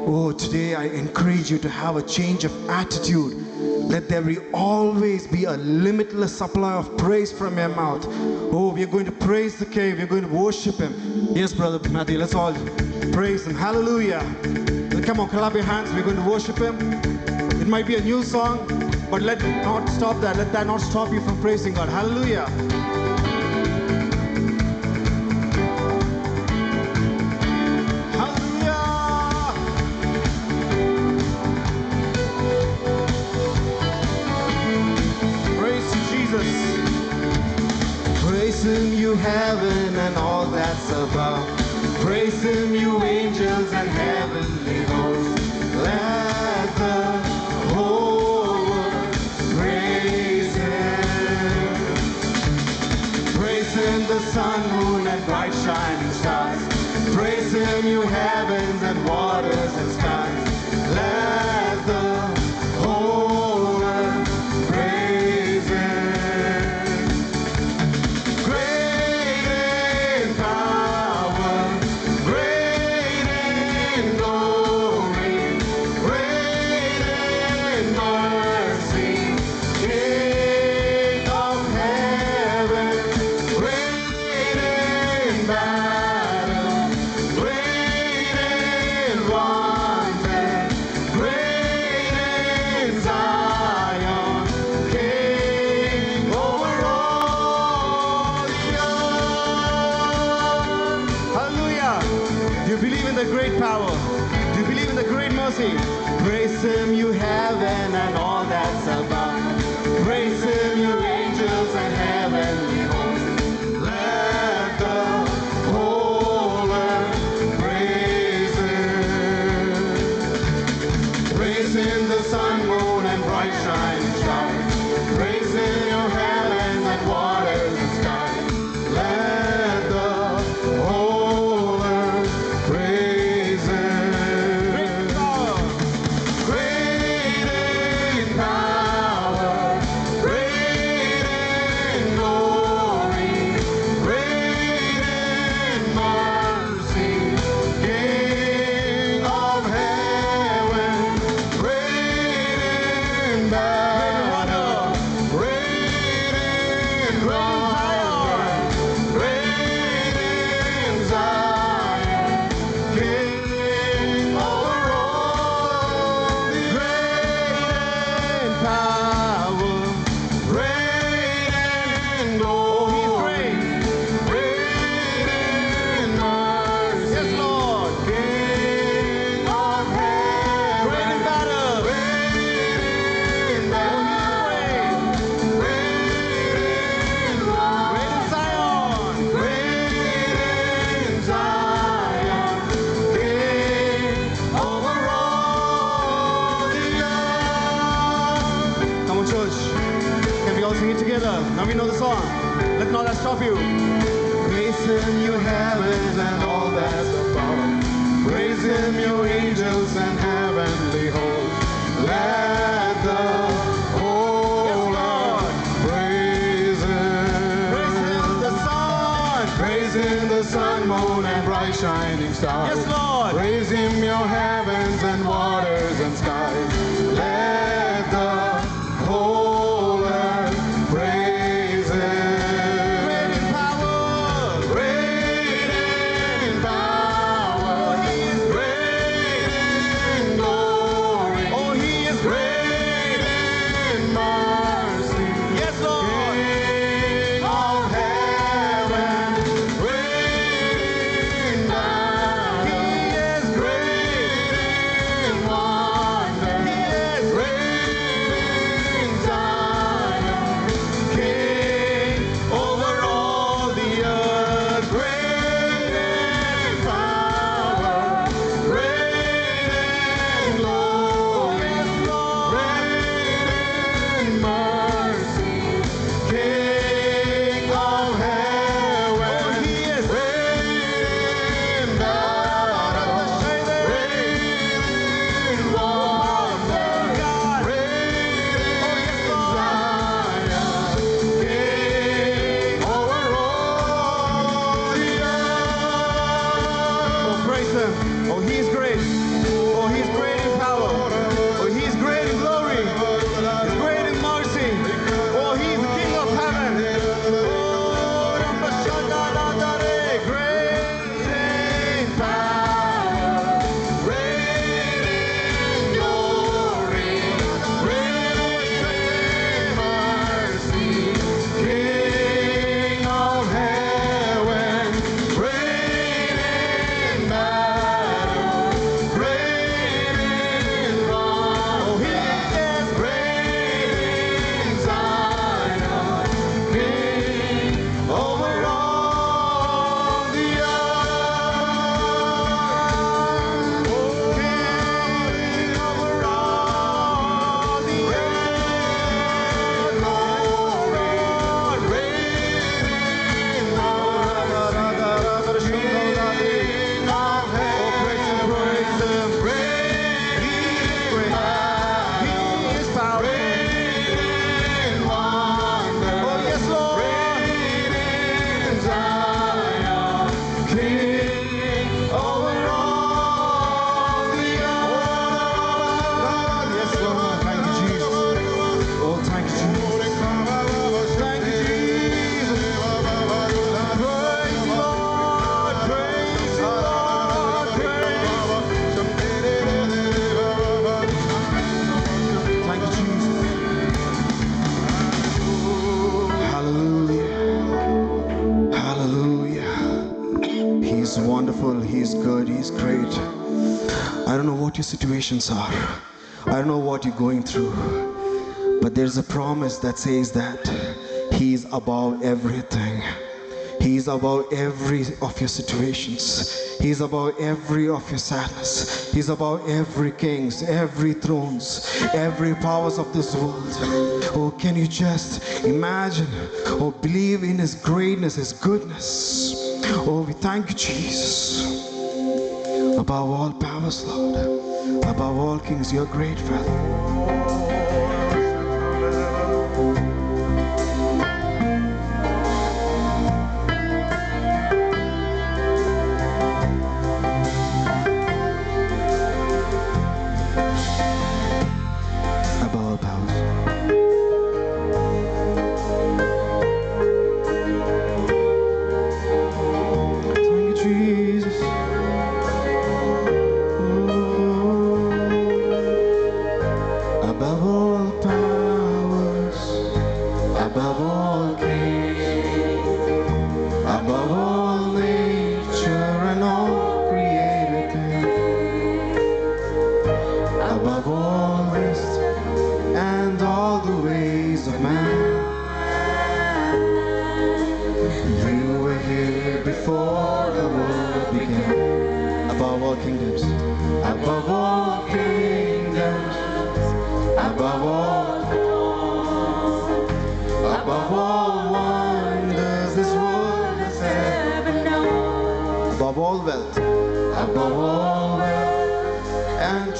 Oh, today I encourage you to have a change of attitude. Let there always be a limitless supply of praise from your mouth. Oh, we are going to praise the King. We are going to worship Him. Yes, Brother Matthew, let's all praise Him. Hallelujah. Come on, clap your hands. We're going to worship Him. It might be a new song, but let not stop that. Let that not stop you from praising God. Hallelujah. Praise Him, you heaven and all that's above. Praise Him, you angels and heavenly hosts. Let the whole world praise Him. Praise Him, the sun, moon, and bright shining stars. Praise Him, you heavens and waters and skies. Let the whole world praise Him. Praise Him, you heaven and all that's above. Praise Him, you angels and heavenly hosts. Let the whole earth praise Him. Praise Him, the sun, moon, and bright shining stars. Praise Him, your heavens and waters and skies. Let the whole earth praise Him. Now we know the song. Let not that stop you. Praise Him, you heavens and all that's above. Praise Him, you angels and heavenly hosts. Let the whole earth praise Him. Praise Him, the sun. Praise Him, the sun, moon, and bright shining stars. Yes, Lord. Praise Him, your heavens and waters and skies. Let the whole earth praise Him. Great in power, great in power. Oh, He is great in glory. Oh, He is great in mercy. Yes, Lord. King of heaven, great in battle. He is great in wonder. I don't know what your situations are. I don't know what you're going through. But there's a promise that says that He's above everything. He's above every of your situations. He's above every of your sadness. He's above every kings, every thrones, every powers of this world. Oh, can you just imagine or believe in His greatness, His goodness? Oh, we thank you, Jesus. Above all powers, Lord. Above all kings, you're great, Father.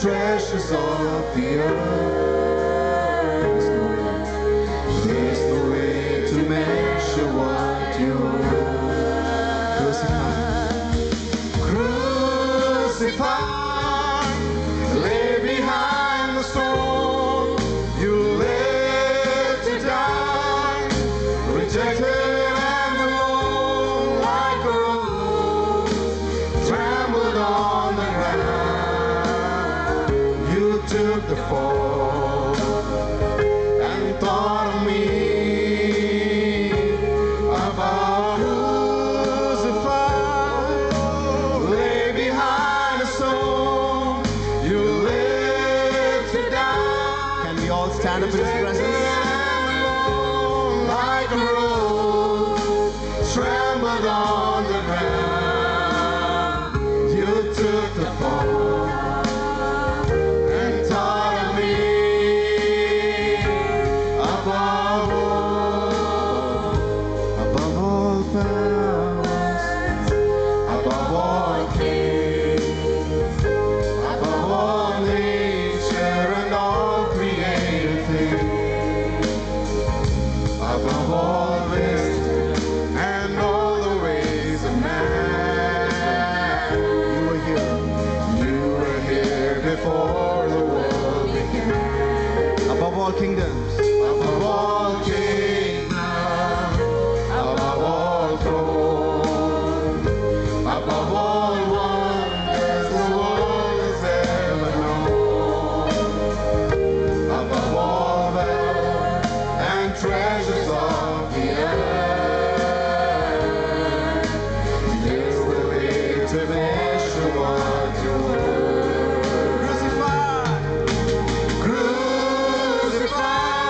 Treasures of the earth. There's no way to measure what you crucified, lay behind the stone. You lived to die, rejected and alone, like a rose trampled on the ground. Took the fall and thought of me, about crucified, lay behind a stone. You live to die. Can we all stand up in His presence? Like a rose trembled on the ground. You took the fall. Kingdoms, above all kingdoms, above all thrones, above all wonders the world has ever known, above all wealth and treasures of the earth. There's no way to measure what you were. Crucified.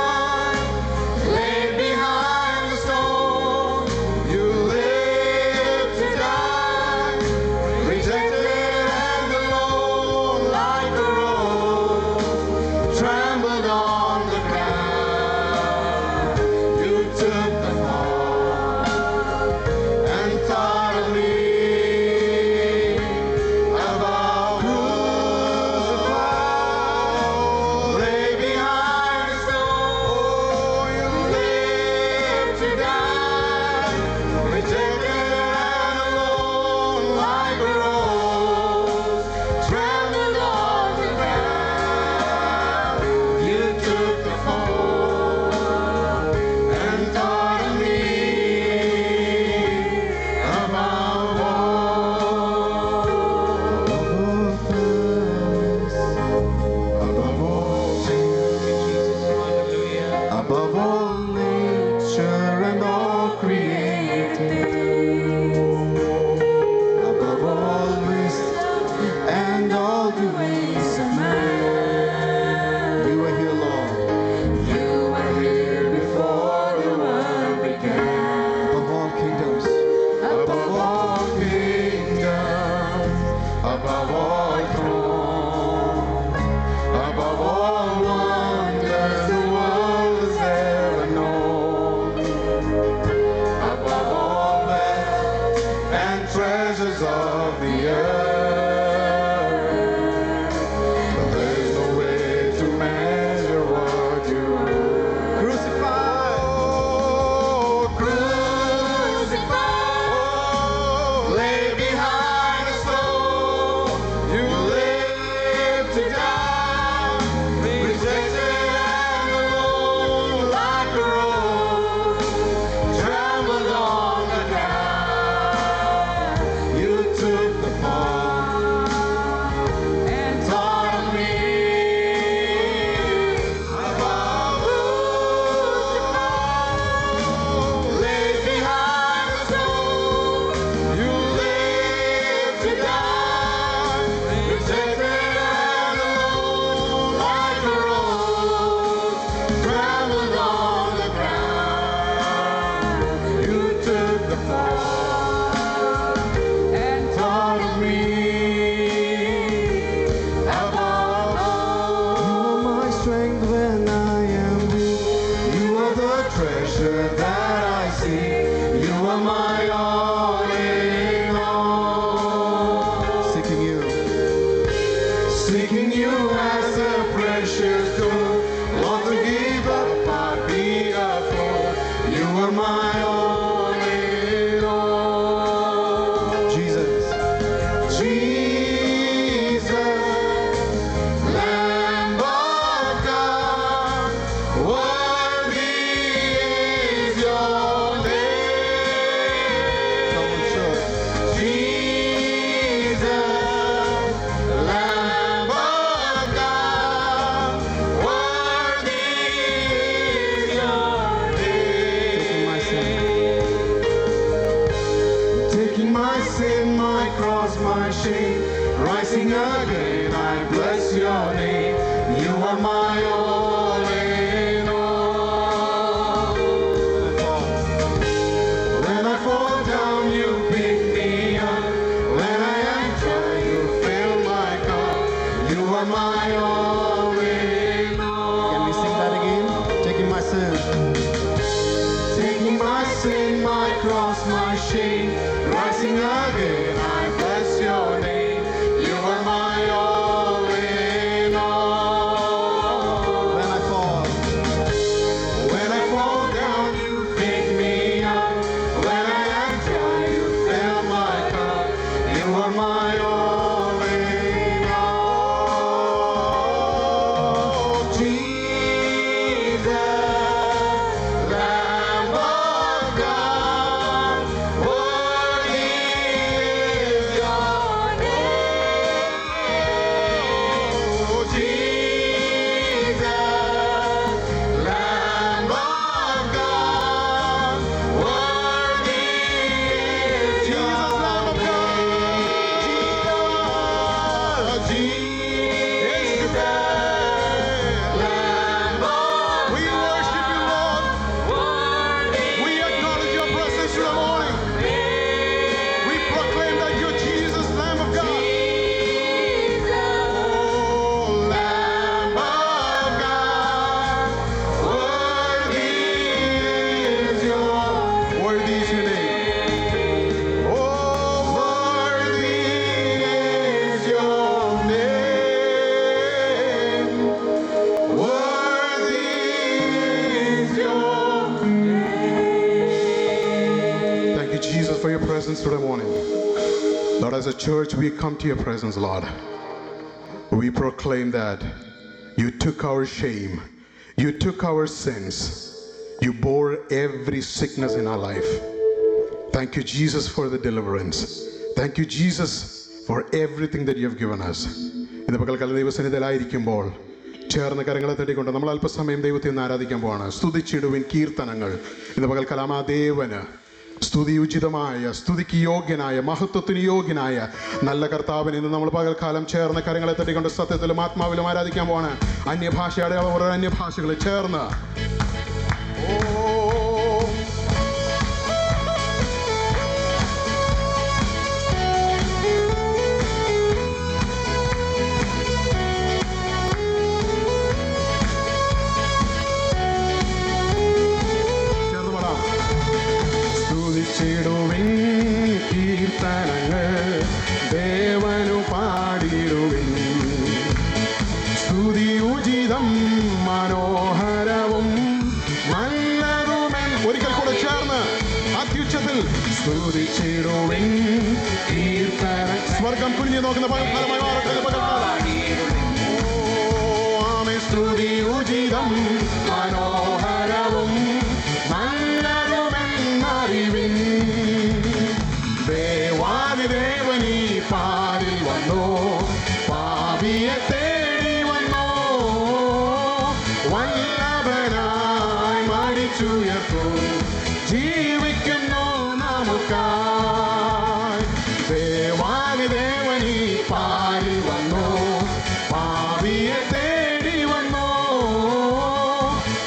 Today morning, Lord, as a church, we come to your presence, Lord. We proclaim that you took our shame, you took our sins, you bore every sickness in our life. Thank you, Jesus, for the deliverance. Thank you, Jesus, for everything that you have given us. ഇന്ന് പകൽക്കാലം ദൈവസന്നിധിയിലായിരിക്കുമ്പോൾ ചേർന്ന് കരങ്ങളെ തട്ടിക്കൊണ്ട് നമ്മൾ അല്പസമയം ദൈവത്തെ ഒന്ന് ആരാധിക്കാൻ പോവാണ്. സ്തുതിച്ചിടുവിൻ കീർത്തനങ്ങൾ. ഇന്ന് പകൽക്കാലം ആ ദേവന് സ്തുതിയുചിതമായ, സ്തുതിക്ക് യോഗ്യനായ, മഹത്വത്തിന് യോഗ്യനായ നല്ല കർത്താവിനെ ഇന്ന് നമ്മൾ പകൽക്കാലം ചേർന്ന് കരങ്ങളെ തട്ടിക്കൊണ്ട് സത്യത്തിലും ആത്മാവിലും ആരാധിക്കാൻ പോവാണ്. അന്യഭാഷയുടെ ഓരോ അന്യഭാഷകൾ ചേർന്ന് കീർത്തനങ്ങൾ ദേവനു പാടിടുവിൻ. സ്തുതിയുചിതം മനോഹരവും നല്ലതുമെൻ. ഒരിക്കൽ കൂടെ ചേർന്ന് അത്യുച്ചത്തിൽ സ്തുതിച്ചിടുവിൻ കീർത്തന. സ്വർഗം കുനിഞ്ഞു നോക്കുന്ന പകൽക്കാലമായി മാറട്ടെ. ദൈവം മനോഹരവും നല്ലതുമെന്നറിവിൻ. ദേവാദിദേവനീ പാരിൽ വന്നോ, പാപിയെ തേടി വന്നോ, വല്ലഭനായി മരിച്ചുയർത്തു ജീവിക്കുന്നു നമുക്കായി. ദേവാദിദേവനീ പാരിൽ വന്നോ, പാപിയെ തേടി വന്നോ,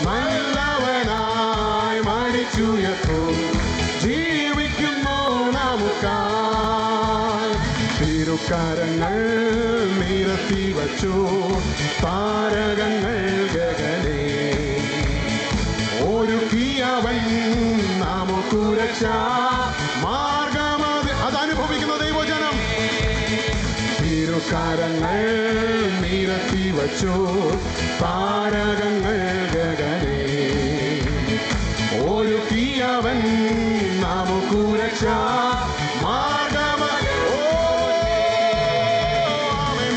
നല്ലവനായി മരിച്ചുയർത്തു ജീവിക്കുന്നു നമുക്കായി. തിരുക്കരങ്ങൾ നിരത്തി വച്ചു താരകങ്ങൾ ഗഗനേ, ഒരുക്കിയവൻ നമുക്കു രക്ഷാ മാർഗമത്. അതനുഭവിക്കുന്ന ദൈവജനം. തിരുക്കരങ്ങൾ നിരത്തി വച്ചു താരകങ്ങൾ ഗഗനേ, ഒരുക്കിയവൻ നമുക്കു രക്ഷാ മാർഗമത്.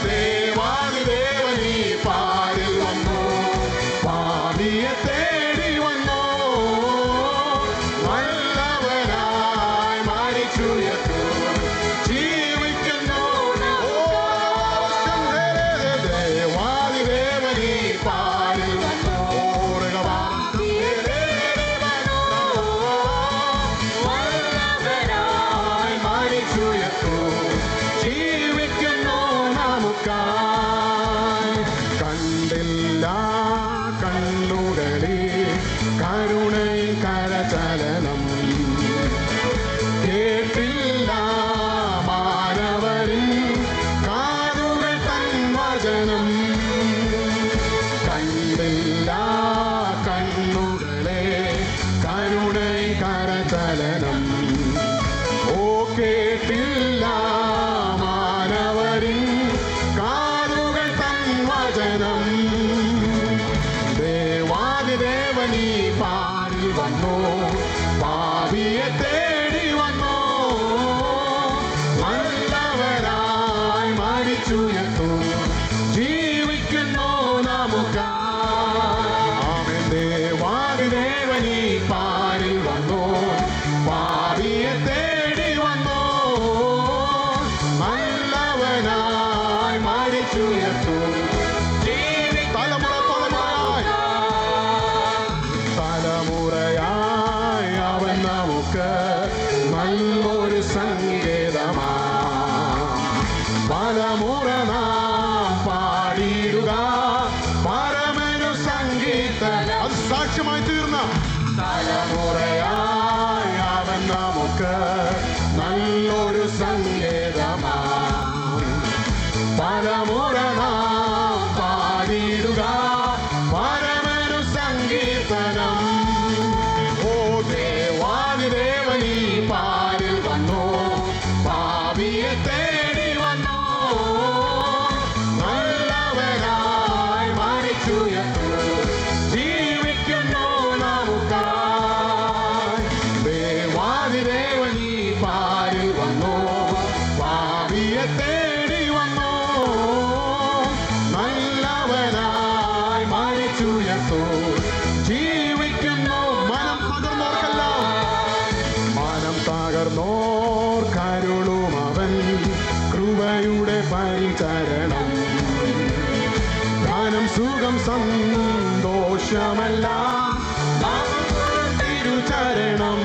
ദേവാദിദേവനീ പാരിൽ വന്നു, പാപിയെ തേടി വന്നു, നല്ലവനായി മരിച്ചുയർത്തു ജീവിക്കുന്നു. ദേവാദിദേവനീ പാരിൽ വന്നു, മരിച്ചുയർത്തു ജീവിക്കുന്നു നമുക്കായി. കണ്ടില്ല കണ്ണുകളിൽ കരുണയും കരചലനം, കേട്ടില്ല മാനവരിൻ കാതുകൾ തൻ വചനം. കണ്ടില്ല കണ്ണുകളെ കരുണയും കരചലനം, ഓ കേട്ടില്ല മാനവരിൻ കാതുകൾ തൻ വചനം. ദേവാദിദേവനീ പാരിൽ വന്നു, പാപിയെ തേടി വന്നു, നല്ലവനായി മരിച്ചുയർത്തു ജീവിക്കുന്നു നമുക്കായി. ദേവാദിദേവനീ പാരിൽ വന്നു, പാപിയെ തേടി വന്നു, നല്ലവനായി മരിച്ചുയർത്തു. തലമുറയായി അവൻ നമുക്ക് നല്ലൊരു സങ്കേതമാ. പലമുറ നാം പാടിയിടുക പരമനു സംഗീതം. അത് സാക്ഷ്യമായി തീർന്ന തലമുറയായി അവൻ നമുക്ക് നല്ലൊരു സങ്കേതമാ. പലമുറ നാം പാടിയിടുക പരമനു സങ്കീർത്തനം. ഓ ദേവാദിദേവനീ പാരിൽ വന്നു, പാപിയെ തേടി വന്നു, നല്ലവനായി മരിച്ചുയർത്തു ജീവിക്കുന്നു നമുക്കായി. ദേവാദിദേവനീ പാരിൽ വന്നു, പാപിയെ തേടി വന്നു, നല്ലവനായി മരിച്ചുയർത്തു ജീവിക്കുന്നു. മനം തകർന്നോർ കരുളും അവൻ കൃപയുടെ പരിചരണം. ധനം സുഖം സന്തോഷമല്ല തിരുചരണം.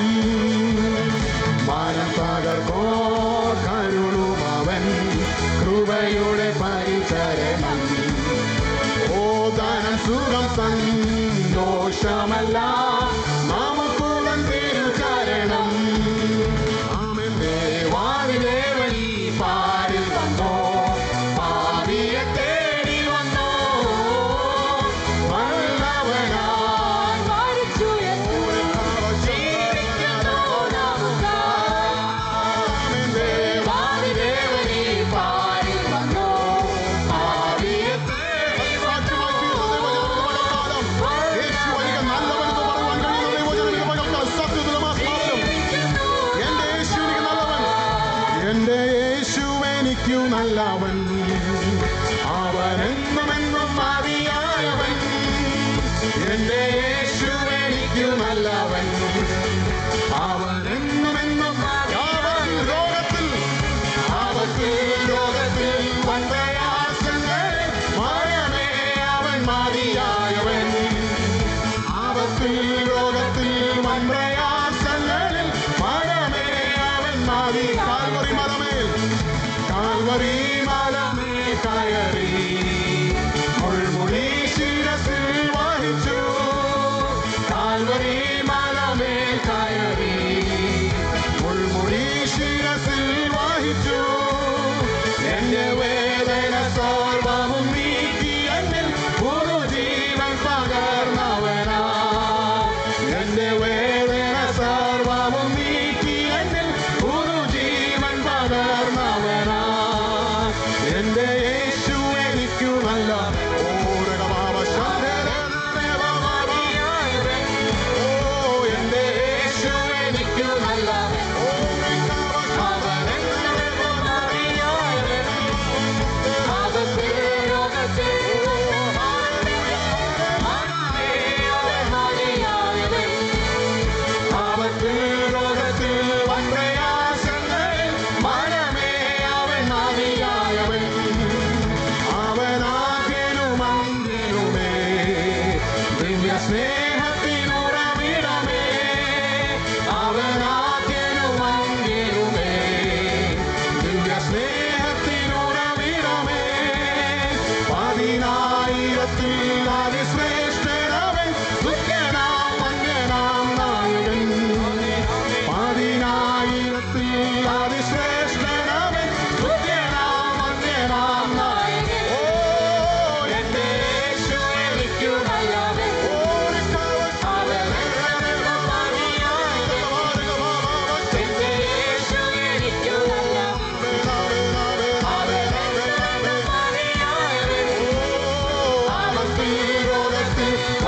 മനം തകർന്നോർ കരുളും അവൻ കൃപയുടെ പരിചരണം. ഓ ധനം സുഖം സന്തോഷമല്ല നമുക്കുള്ളൻ തിരുചരണം. ദേവാദിദേവനീ പാരിൽ വന്നോ, പാപിയെ തേടി വന്നോ, നല്ലവനായി മരിച്ചുയർത്തു ജീവിക്കുന്നു നമുക്കായി. ദേവാദിദേവനീ പാരിൽ വന്നോ, പാപിയെ തേടി വന്നോ, എന്റെ യേശു എനിക്കു നല്ലവൻ, അവനെന്നുമെന്നും മതിയായവൻ.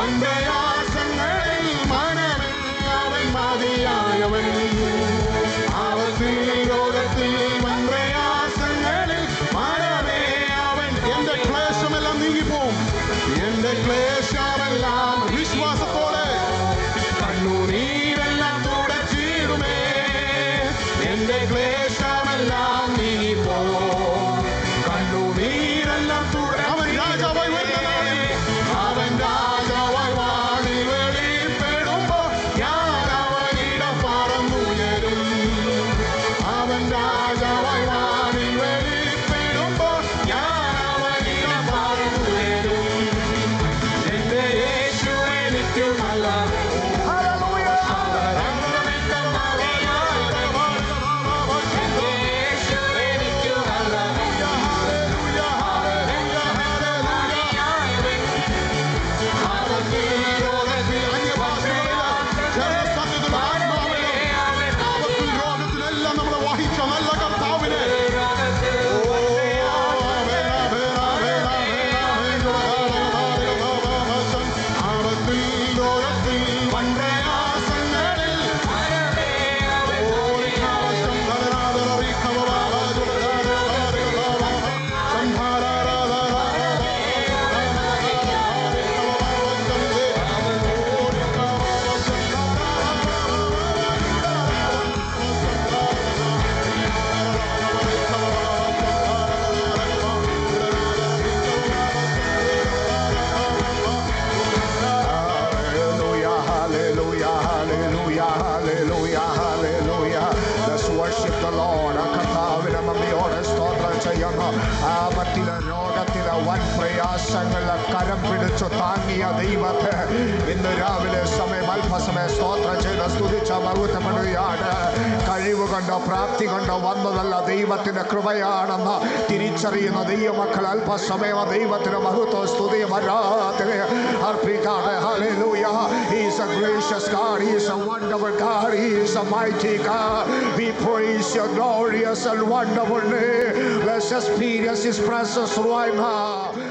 വൻപ്രയാസങ്ങളിൽ മനമേ അവൻ മതിയായവൻ. ആപത്തിൽ രോഗത്തിൽ വൻപ്രയാസങ്ങളിൽ മനമേ അവൻ. എന്റെ ക്ലേശമെല്ലാം നീങ്ങിപ്പോവും. എന്റെ ക്ലേശമെല്ലാം വിശ്വാസത്തോടെ കണ്ണുനീരെല്ലാം തുടച്ചിടുമേ. എന്റെ ക്ലേശമെല്ലാം നീങ്ങിപ്പോവും. കണ്ണുനീരെല്ലാം അവൻ രാജാവായി വരുന്നതാണ്. അവൻ രാജാവായി വാണി വെളിപ്പെടുമ്പോ ഞാൻ അവനിടം പറന്നുയരും. അവൻ രാജാവായി വാണി വെളിപ്പെടുമ്പോ ഞാൻ അവനിടം പറന്നുയരും. എന്റെ യേശു എനിക്ക് നല്ലവൻ. വൻ പ്രയാസങ്ങളെ കരം പിടിച്ചു താങ്ങിയ ദൈവത്തെ ഇന്ന് രാവിലെ സമയം അല്പസമയം സ്തോത്രം ചെയ്ത് സ്തുതിച്ച മഹത്വപ്പെടുകയാണ്. കഴിവുകൊണ്ടോ പ്രാപ്തി കൊണ്ടോ വന്നതല്ല, ദൈവത്തിന്റെ കൃപയാണെന്ന് തിരിച്ചറിയുന്ന ദൈവമക്കൾ അല്പസമയം ദൈവത്തിന് മഹത്വ സ്തുതിയും ആരാധന അർപ്പിക്കാതെ. Hallelujah. He is a gracious God. He is a wonderful God. He is a mighty God. We praise your glorious and wonderful name. Let's experience His presence right now.